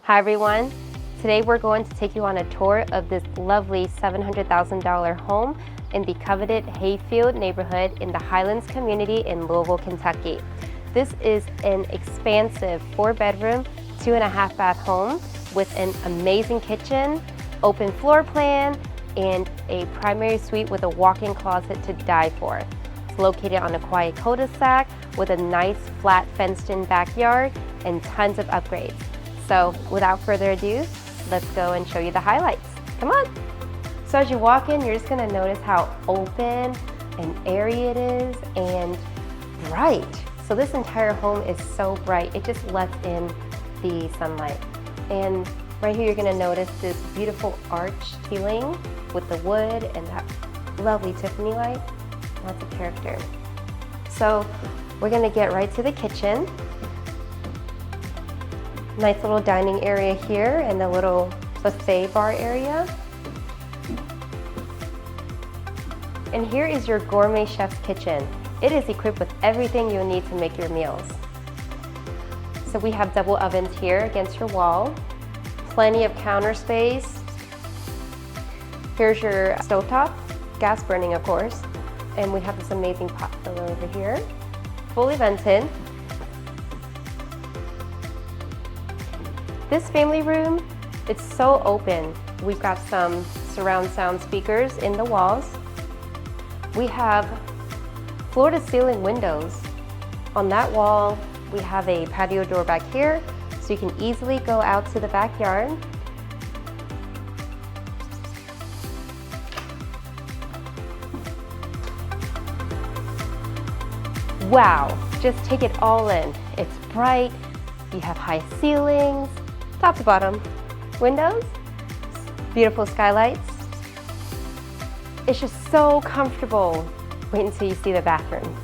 Hi everyone, today we're going to take you on a tour of this lovely $700,000 home in the coveted Hayfield neighborhood in the Highlands community in Louisville, Kentucky. This is an expansive 4-bedroom, 2.5 bath home with an amazing kitchen, open floor plan, and a primary suite with a walk-in closet to die for. It's located on a quiet cul-de-sac with a nice flat fenced-in backyard and tons of upgrades. So without further ado, let's go and show you the highlights. Come on. So as you walk in, you're just gonna notice how open and airy it is and bright. So this entire home is so bright, it just lets in the sunlight. And right here, you're gonna notice this beautiful arch ceiling with the wood and that lovely Tiffany light. Lots of character. So we're gonna get right to the kitchen. Nice little dining area here and the little buffet bar area. And here is your gourmet chef's kitchen. It is equipped with everything you'll need to make your meals. So we have double ovens here against your wall, plenty of counter space. Here's your stovetop, gas burning of course. And we have this amazing pot filler over here, fully vented. This family room, it's so open. We've got some surround sound speakers in the walls. We have floor to ceiling windows. On that wall, we have a patio door back here, so you can easily go out to the backyard. Wow, just take it all in. It's bright, you have high ceilings, top to bottom windows, beautiful skylights. It's just so comfortable. Wait until you see the bathroom.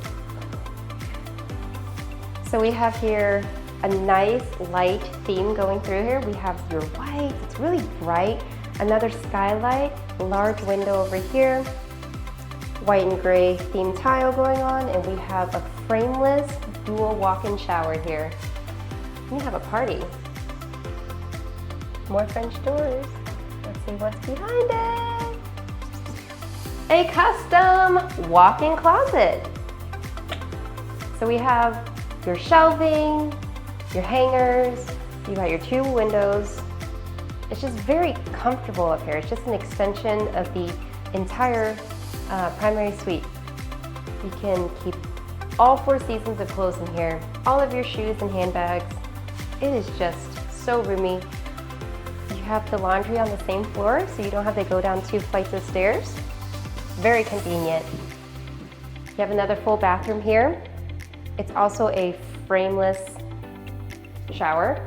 So we have here a nice light theme going through here. We have your white, it's really bright. Another skylight, large window over here. White and gray theme tile going on, and we have a frameless dual walk-in shower here. We have a party. More French doors. Let's see what's behind it. A custom walk-in closet. So we have your shelving, your hangers, you got your 2 windows. It's just very comfortable up here. It's just an extension of the entire primary suite. You can keep all 4 seasons of clothes in here, all of your shoes and handbags. It is just so roomy. You have the laundry on the same floor, so you don't have to go down 2 flights of stairs. Very convenient. You have another full bathroom here. It's also a frameless shower.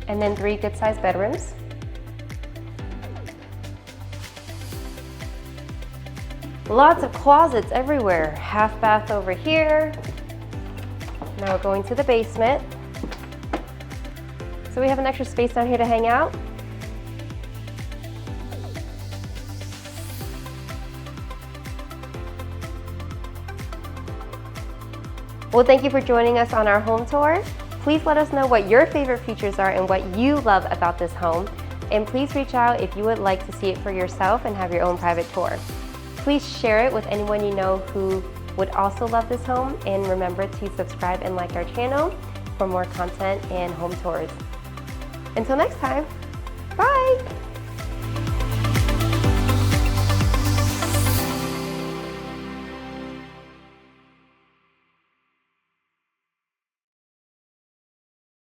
And then 3 good-sized bedrooms. Lots of closets everywhere. Half bath over here. Now we're going to the basement. So we have an extra space down here to hang out. Well, thank you for joining us on our home tour. Please let us know what your favorite features are and what you love about this home. And please reach out if you would like to see it for yourself and have your own private tour. Please share it with anyone you know who would also love this home, and remember to subscribe and like our channel for more content and home tours. Until next time, bye!